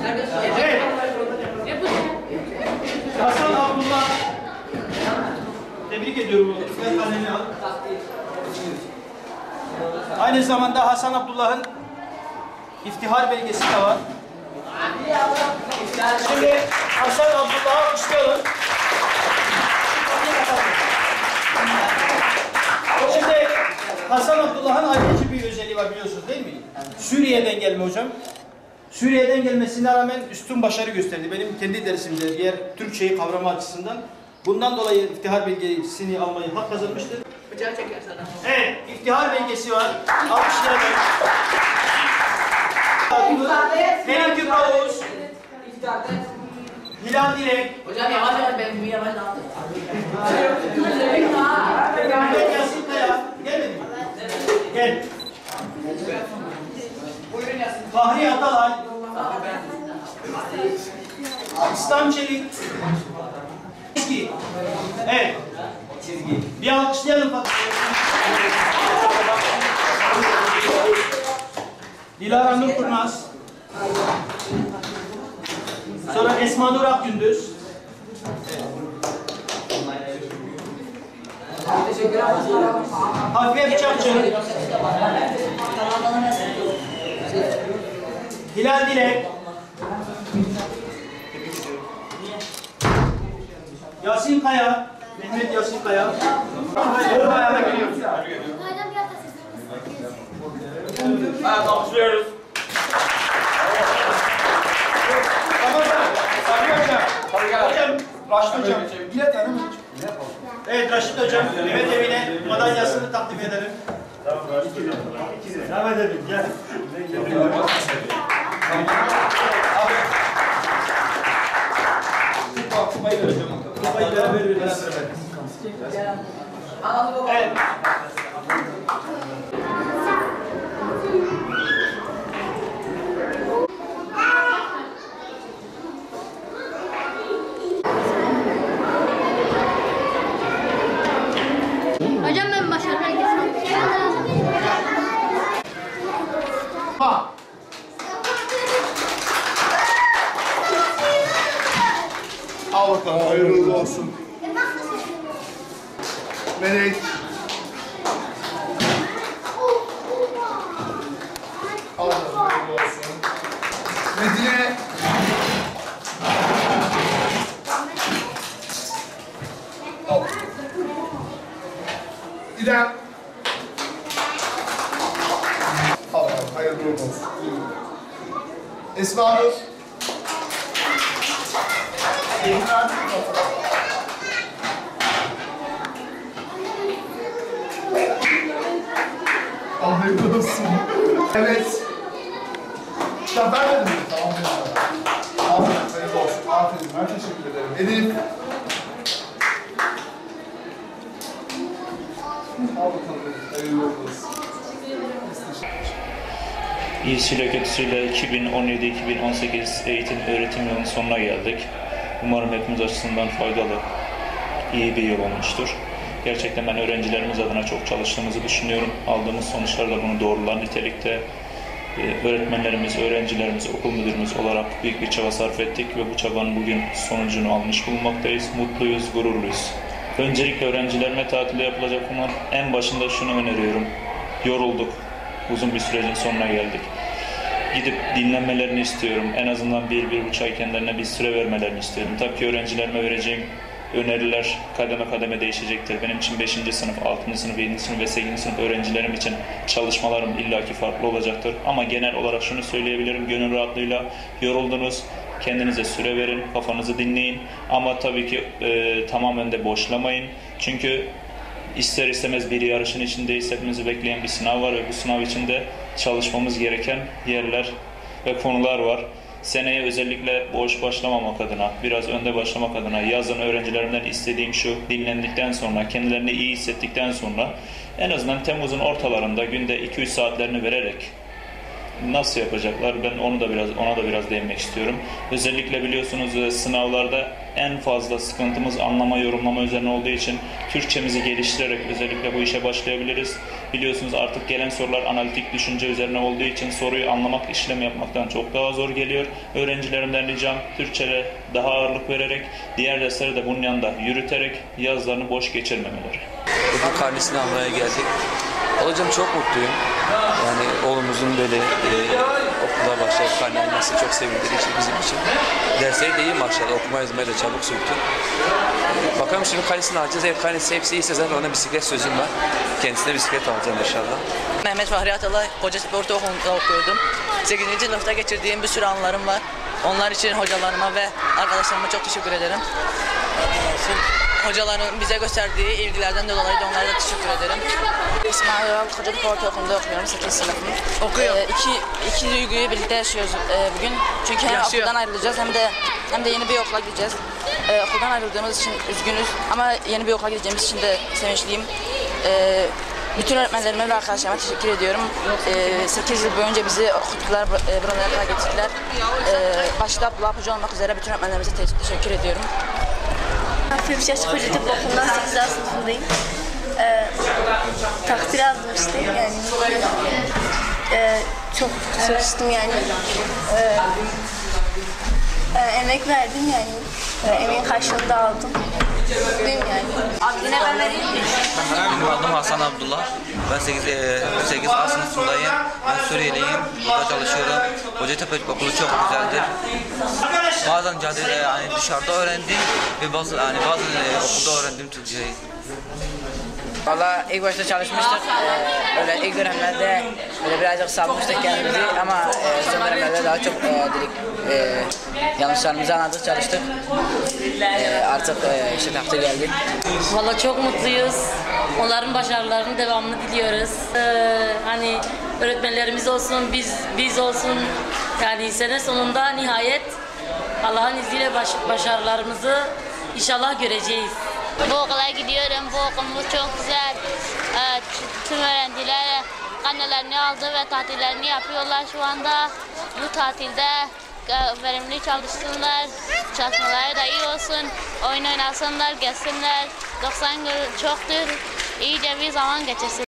Evet. Hasan Abdullah. Tebrik ediyorum. Ver kalemi al. Aynı zamanda Hasan Abdullah'ın iftihar belgesi de var. Şimdi Hasan Abdullah'ı alkışlayalım. Şimdi Hasan Abdullah'ın ayrıca bir özelliği var biliyorsunuz değil mi? Suriye'den gelme hocam. Suriye'den gelmesine rağmen üstün başarı gösterdi. Benim kendi dersimde diğer Türkçeyi kavrama açısından. Bundan dolayı iftihar belgesini almayı hak kazanmıştır. Bıçağı çeker sana. Evet, iftihar belgesi var. Alkışlayalım. Benim Kübra Oğuz. Hilal Direk. Hocam yavaş yavaş ben bir yavaş aldım. Mehmet Yasin Kaya. Gelmedi mi? Gel. Buyurun Yasin. Fahri Atalay. İslam Çelik. Çizgi. Evet. Bir alkışlayalım Fatih. Dilara Nur Kurnaz. Sonra Esma Nur Akgündüz. Hafiye Bıçakçı. Hilal Dilek. Yasin Kaya. Mehmet Yasin Kaya. Doğru ayağına geliyor. Evet, alkışlıyoruz. Hocam, Raşit Hocam. Evet, Raşit Hocam. Mehmet Emin'e madalyasını takdim edelim. Devam edelim, gel. Kupayı vereceğim. Kupayı beraber veririz. Evet. Hocam ben başarı belgesini Ha. Al bakalım, hayırlı olsun. Melek. Al bakalım, hayırlı olsun. Medine. Al. İrem. Al bakalım, hayırlı olsun. Esma Nur. İmran. Hayırlı olsun. Evet. Zafer dedim. Tamam. Aferin, hayırlı olsun. Aferin, ben teşekkür ederim. Elif. Al bakalım Elif, hayırlı olsun. İyisiyle kötüsüyle 2017-2018 eğitim öğretim yılının sonuna geldik. Umarım hepimiz açısından faydalı, iyi bir yıl olmuştur. Gerçekten ben öğrencilerimiz adına çok çalıştığımızı düşünüyorum. Aldığımız sonuçlar da bunu doğrular nitelikte. Öğretmenlerimiz, öğrencilerimiz, okul müdürümüz olarak büyük bir çaba sarf ettik ve bu çabanın bugün sonucunu almış bulunmaktayız. Mutluyuz, gururluyuz. Öncelikle öğrencilerime tatilde yapılacak bunlar. En başında şunu öneriyorum. Yorulduk. Uzun bir sürecin sonuna geldik. Gidip dinlenmelerini istiyorum. En azından 1-1,5 ay kendilerine bir süre vermelerini istiyorum. Tabii ki öğrencilerime vereceğim öneriler kademe kademe değişecektir. Benim için 5. sınıf, 6. sınıf, 7. sınıf ve 8. sınıf öğrencilerim için çalışmalarım illaki farklı olacaktır. Ama genel olarak şunu söyleyebilirim. Gönül rahatlığıyla yoruldunuz. Kendinize süre verin, kafanızı dinleyin. Ama tabii ki tamamen de boşlamayın. Çünkü İster istemez bir yarışın içindeyiz. Hepimizi bekleyen bir sınav var ve bu sınav içinde çalışmamız gereken yerler ve konular var. Seneye özellikle boş başlamamak adına, biraz önde başlamak adına yazın öğrencilerimden istediğim şu: dinlendikten sonra, kendilerini iyi hissettikten sonra en azından Temmuz'un ortalarında günde 2-3 saatlerini vererek Nasıl yapacaklar? Ben ona da biraz değinmek istiyorum. Özellikle biliyorsunuz sınavlarda en fazla sıkıntımız anlama, yorumlama üzerine olduğu için Türkçemizi geliştirerek özellikle bu işe başlayabiliriz. Biliyorsunuz artık gelen sorular analitik düşünce üzerine olduğu için soruyu anlamak, işlem yapmaktan çok daha zor geliyor. Öğrencilerimden ricam Türkçe'ye daha ağırlık vererek, diğer dersleri de bunun yanında yürüterek yazılarını boş geçirmemeleri. Bugün karnesini almaya geldik. Hocam çok mutluyum. Yani oğlumuzun böyle okula başlayıp karne alması çok sevindirici bizim için. Dersleri de iyi maşallah. Okuma yazmayı da çabuk söktü. Bakalım şimdi karnesini alacağız. Eğer karnesi hepsi iyiyse zaten ona bisiklet sözüm var. Kendisine bisiklet alacağım inşallah. Mehmet Fahri Atalay Kocatepe Ortaokulu'nda okuyordum. 8. sınıfta geçirdiğim bir sürü anılarım var. Onlar için hocalarıma ve arkadaşlarıma çok teşekkür ederim. Hocaların bize gösterdiği ilgilerden dolayı da onlara da teşekkür ederim. İsmail Oral Kocatepe Ortaokulu'nda okuyorum, 8. sınıfım. Okuyor. İki duyguyu birlikte yaşıyoruz bugün. Çünkü hem okuldan ayrılacağız hem de yeni bir okula gideceğiz. Okuldan ayrıldığımız için üzgünüz ama yeni bir okula gideceğimiz için de sevinçliyim. Bütün öğretmenlerime ve arkadaşlarıma teşekkür ediyorum. 8 yıl boyunca bizi okuttular, buralara kadar getirdiler. Başta Abdullah Hoca olmak üzere bütün öğretmenlerimize teşekkür ediyorum. Firuzyaş Kocatepe Okulu'ndan 8. sınıfındayım. Takdir aldım işte yani. Çok çalıştım yani. Emek verdim yani. Emeğin karşılığını da aldım. Mutluyum yani. Abi yine ben vereyim mi? Benim adım Hasan Abdullah. Ben 8 A sınıfındayım. Ben Suriyeliyim. Burada çalışıyorum. Kocatepe okulu çok güzeldir. Bazen caddede yani dışarıda öğrendim ve bazen okulda öğrendim Türkçeyi. Valla ilk başta çalışmıştık. Böyle ilk dönemlerde böyle birazcık salmıştık kendimizi ama son dönemlerde daha çok yanlışlarımızı anladık, çalıştık. Artık işte takdir geldi. Valla çok mutluyuz. Onların başarılarının devamını diliyoruz. Hani öğretmenlerimiz olsun, biz olsun. Yani sene sonunda nihayet Allah'ın izniyle başarılarımızı inşallah göreceğiz. Bu okula gidiyorum. Bu okulumuz çok güzel. Tüm öğrenciler karnelerini aldı ve tatillerini yapıyorlar şu anda. Bu tatilde verimli çalışsınlar. Çalışmaları da iyi olsun. Oyun oynasınlar, gezsinler. 90 gün çoktur. İyice bir zaman geçirsin.